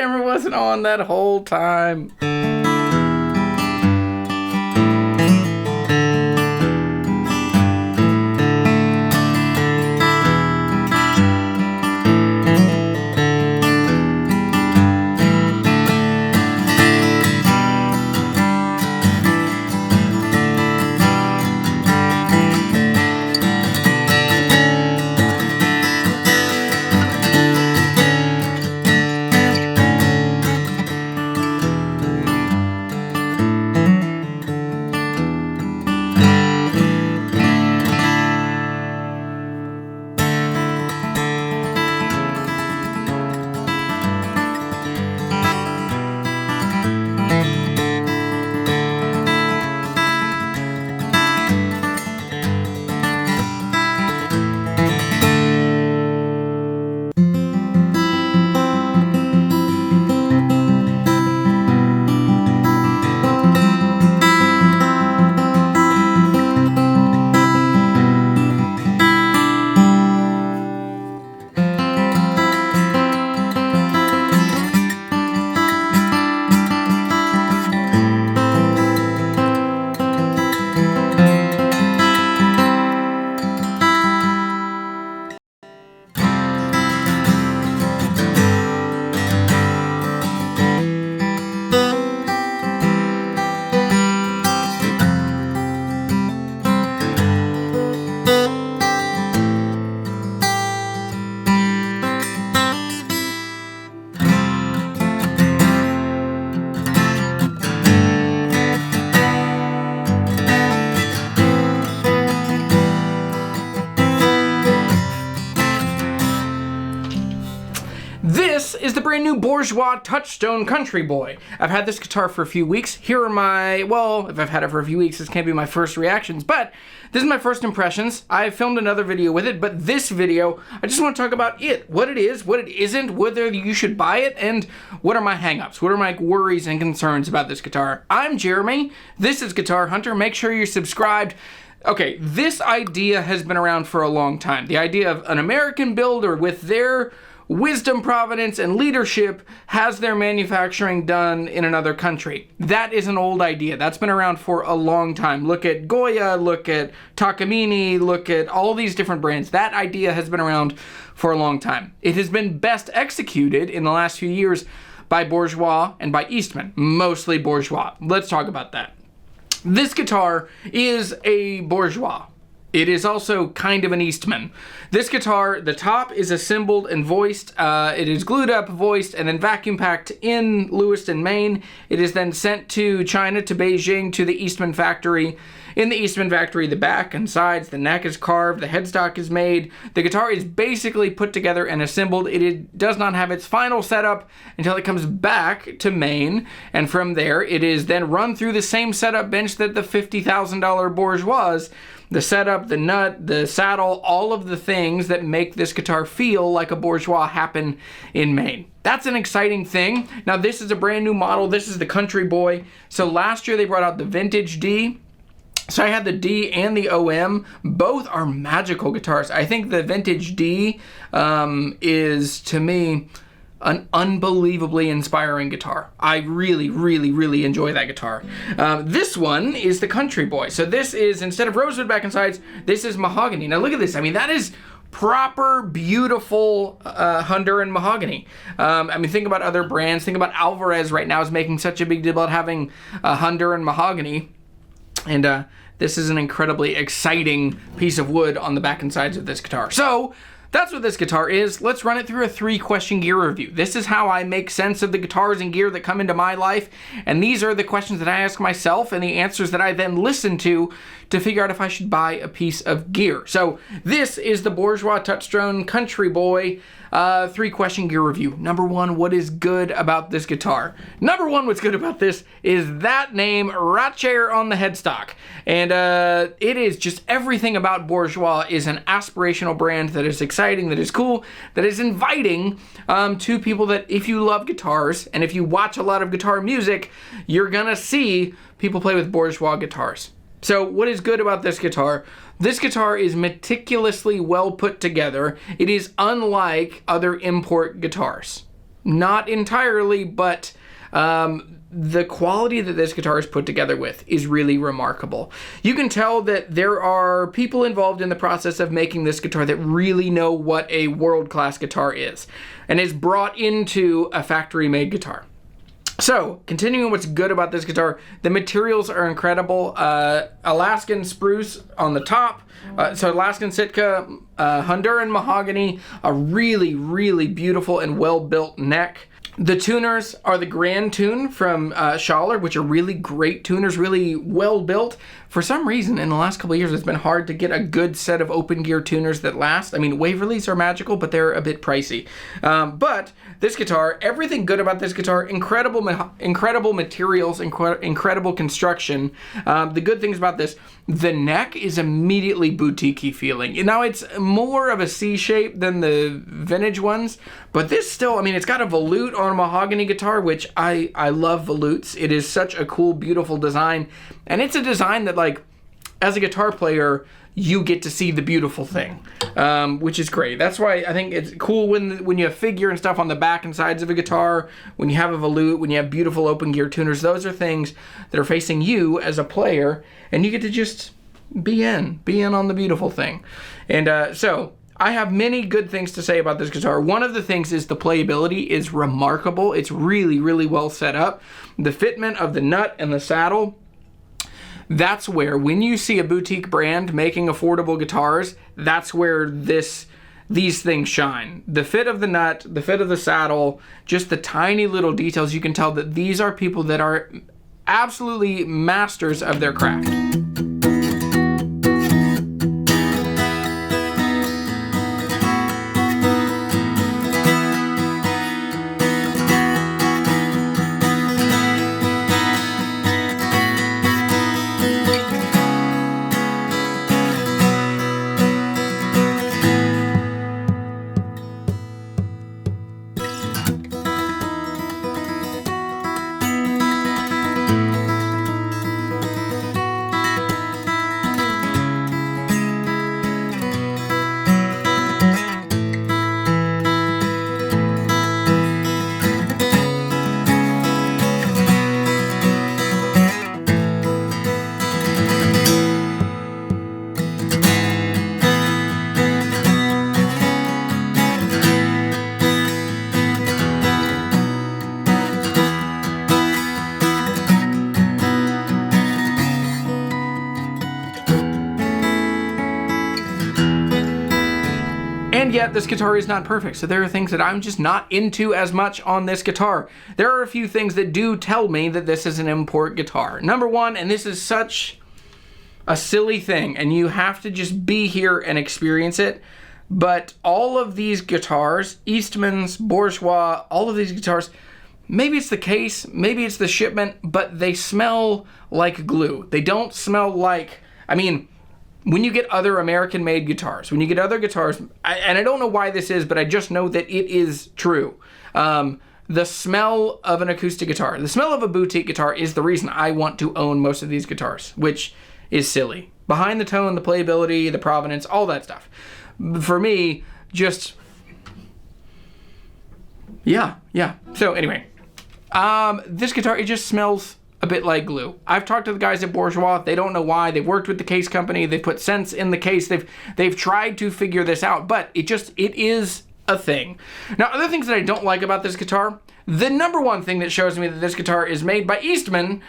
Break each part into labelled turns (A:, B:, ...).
A: camera wasn't on that whole time. This is the brand new Bourgeois Touchstone Country Boy. I've had this guitar for a few weeks. Here are my, well, if I've had it for a few weeks, this can't be my first reactions, but this is my first impressions. I filmed another video with it, but this video, I just want to talk about it. What it is, what it isn't, whether you should buy it, and what are my hang-ups? What are my worries and concerns about this guitar? I'm Jeremy. This is Guitar Hunter. Make sure you're subscribed. Okay, this idea has been around for a long time. The idea of an American builder with their wisdom, providence, and leadership has their manufacturing done in another country. That is an old idea. That's been around for a long time. Look at Goya, look at Takamine, look at all these different brands. That idea has been around for a long time. It has been best executed in the last few years by Bourgeois and by Eastman, mostly Bourgeois. Let's talk about that. This guitar is a Bourgeois. It is also kind of an Eastman. This guitar, the top is assembled and voiced. It is glued up, voiced, and then vacuum packed in Lewiston, Maine. It is then sent to China, to Beijing, to the Eastman factory. In the Eastman factory, the back and sides, the neck is carved, the headstock is made. The guitar is basically put together and assembled. It does not have its final setup until it comes back to Maine, and from there, it is then run through the same setup bench that the $50,000 Bourgeois. The setup, the nut, the saddle, all of the things that make this guitar feel like a Bourgeois happen in Maine. That's an exciting thing. Now, this is a brand new model. This is the Country Boy. So last year they brought out the Vintage D. So I had the D and the OM. Both are magical guitars. I think the Vintage D is, to me, an unbelievably inspiring guitar. I really, really, really enjoy that guitar. This one is the Country Boy. So this is, instead of rosewood back and sides, this is mahogany. Now look at this. I mean, that is proper, beautiful Honduran mahogany. I mean, think about other brands. Think about Alvarez right now is making such a big deal about having Honduran mahogany. And this is an incredibly exciting piece of wood on the back and sides of this guitar. So that's what this guitar is. Let's run it through a 3-question gear review. This is how I make sense of the guitars and gear that come into my life. And these are the questions that I ask myself and the answers that I then listen to figure out if I should buy a piece of gear. So this is the Bourgeois Touchstone Country Boy 3-question gear review. Number one, what is good about this guitar? Number one, what's good about this is that name right there on the headstock. And it is just everything about Bourgeois is an aspirational brand that is exciting, that is cool, that is inviting to people that if you love guitars and if you watch a lot of guitar music, you're gonna see people play with Bourgeois guitars. So what is good about this guitar? This guitar is meticulously well put together. It is unlike other import guitars. Not entirely, but the quality that this guitar is put together with is really remarkable. You can tell that there are people involved in the process of making this guitar that really know what a world-class guitar is, and is brought into a factory-made guitar. So, continuing what's good about this guitar, the materials are incredible. Alaskan spruce on the top, Alaskan Sitka, Honduran mahogany, a really, really beautiful and well-built neck. The tuners are the Grand Tune from Schaller, which are really great tuners, really well built. For some reason, in the last couple of years, it's been hard to get a good set of open gear tuners that last. I mean, Waverleys are magical, but they're a bit pricey. But this guitar, everything good about this guitar, incredible materials, incredible construction. The good things about this, the neck is immediately boutique-y feeling. Now, it's more of a C shape than the vintage ones, but this still, I mean, it's got a volute on a mahogany guitar, which I love volutes. It is such a cool, beautiful design, and it's a design that, like, as a guitar player, you get to see the beautiful thing, which is great. That's why I think it's cool when you have figure and stuff on the back and sides of a guitar, when you have a volute, when you have beautiful open gear tuners. Those are things that are facing you as a player, and you get to just be in on the beautiful thing. And so I have many good things to say about this guitar. One of the things is the playability is remarkable. It's really, really well set up. The fitment of the nut and the saddle, that's where, when you see a boutique brand making affordable guitars, that's where these things shine. The fit of the nut, the fit of the saddle, just the tiny little details, you can tell that these are people that are absolutely masters of their craft. And yet this guitar is not perfect, so there are things that I'm just not into as much on this guitar. There are a few things that do tell me that this is an import guitar. Number one, and this is such a silly thing, and you have to just be here and experience it, but all of these guitars, Eastman's, Bourgeois, all of these guitars, maybe it's the case, maybe it's the shipment, but they smell like glue. They don't smell like, I mean, when you get other American-made guitars, when you get other guitars, and I don't know why this is, but I just know that it is true. The smell of an acoustic guitar, the smell of a boutique guitar is the reason I want to own most of these guitars, which is silly. Behind the tone, the playability, the provenance, all that stuff. For me, just, yeah. So anyway, this guitar, it just smells a bit like glue. I've talked to the guys at Bourgeois. They don't know why. They've worked with the case company. They put scents in the case. They've tried to figure this out, but it is a thing. Now, other things that I don't like about this guitar, the number one thing that shows me that this guitar is made by Eastman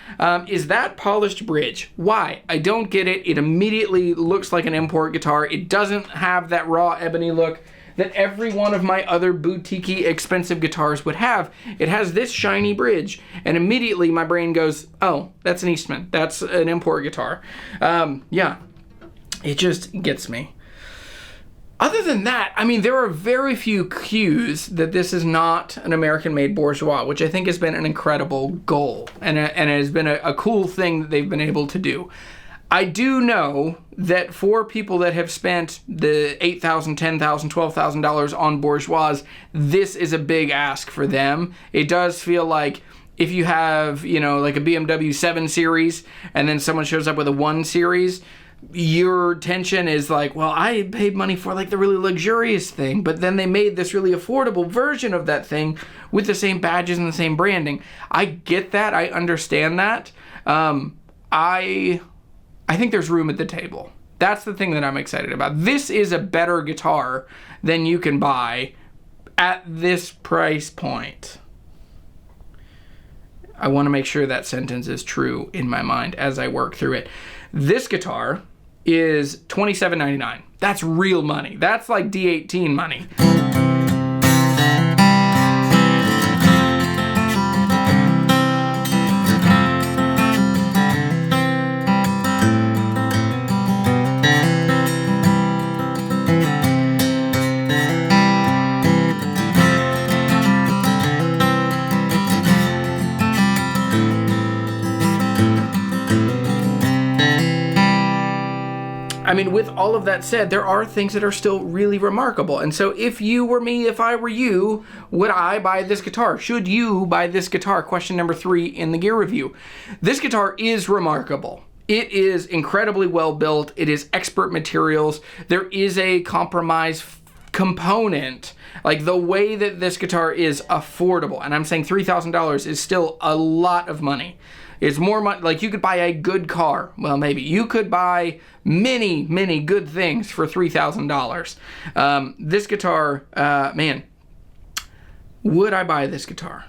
A: is that polished bridge. Why? I don't get it. It immediately looks like an import guitar. It doesn't have that raw ebony look that every one of my other boutique-y expensive guitars would have. It has this shiny bridge, and immediately my brain goes, oh, that's an Eastman. That's an import guitar. Yeah, it just gets me. Other than that, I mean, there are very few cues that this is not an American-made Bourgeois, which I think has been an incredible goal, and it has been a cool thing that they've been able to do. I do know that for people that have spent the $8,000, $10,000, $12,000 on Bourgeois, this is a big ask for them. It does feel like if you have, like a BMW 7 Series and then someone shows up with a 1 Series, your tension is like, well, I paid money for like the really luxurious thing, but then they made this really affordable version of that thing with the same badges and the same branding. I get that. I understand that. I think there's room at the table. That's the thing that I'm excited about. This is a better guitar than you can buy at this price point. I want to make sure that sentence is true in my mind as I work through it. This guitar is $27.99. That's real money. That's like D18 money. I mean, with all of that said, there are things that are still really remarkable. And so if you were me, if I were you, would I buy this guitar? Should you buy this guitar? Question number 3 in the gear review. This guitar is remarkable. It is incredibly well built. It is expert materials. There is a compromise component. Like the way that this guitar is affordable, and I'm saying $3,000 is still a lot of money. It's more money. Like you could buy a good car. Well, maybe you could buy many, many good things for $3,000. This guitar, man, would I buy this guitar?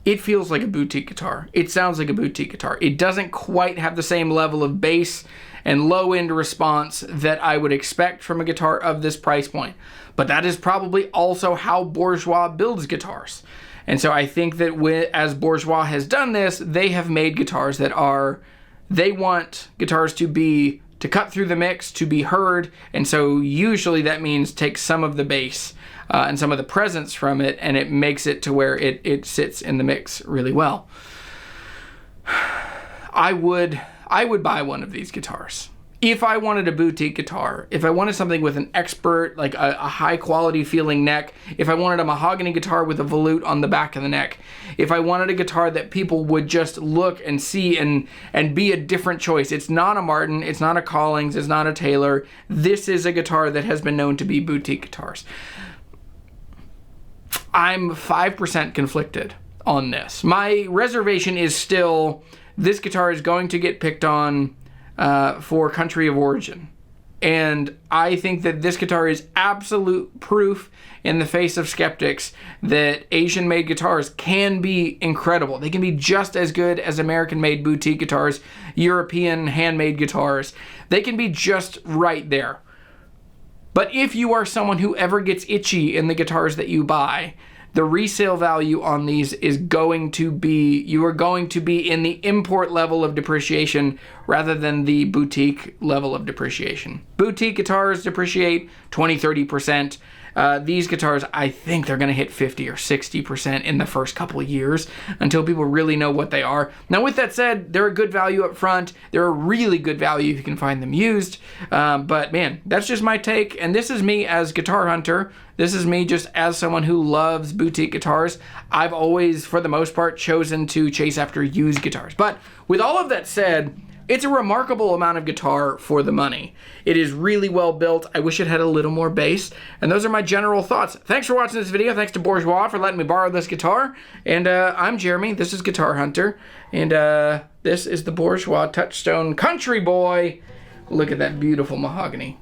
A: It feels like a boutique guitar. It sounds like a boutique guitar. It doesn't quite have the same level of bass and low-end response that I would expect from a guitar of this price point. But that is probably also how Bourgeois builds guitars. And so I think that as Bourgeois has done this, they have made guitars that are, they want guitars to cut through the mix, to be heard. And so usually that means take some of the bass and some of the presence from it, and it makes it to where it sits in the mix really well. I would buy one of these guitars. If I wanted a boutique guitar, if I wanted something with an expert, like a high quality feeling neck, if I wanted a mahogany guitar with a volute on the back of the neck, if I wanted a guitar that people would just look and see and be a different choice. It's not a Martin, it's not a Collings, it's not a Taylor. This is a guitar that has been known to be boutique guitars. I'm 5% conflicted on this. My reservation is still, this guitar is going to get picked on for country of origin. And I think that this guitar is absolute proof in the face of skeptics that Asian-made guitars can be incredible. They can be just as good as American-made boutique guitars, European handmade guitars. They can be just right there. But if you are someone who ever gets itchy in the guitars that you buy, the resale value on these is going to be, you are going to be in the import level of depreciation rather than the boutique level of depreciation. Boutique guitars depreciate 20-30%. These guitars, I think they're going to hit 50 or 60% in the first couple of years until people really know what they are. Now, with that said, they're a good value up front. They're a really good value if you can find them used. But man, that's just my take. And this is me as Guitar Hunter. This is me just as someone who loves boutique guitars. I've always, for the most part, chosen to chase after used guitars. But with all of that said, it's a remarkable amount of guitar for the money. It is really well built. I wish it had a little more bass. And those are my general thoughts. Thanks for watching this video. Thanks to Bourgeois for letting me borrow this guitar. And I'm Jeremy. This is Guitar Hunter. And this is the Bourgeois Touchstone Country Boy. Look at that beautiful mahogany.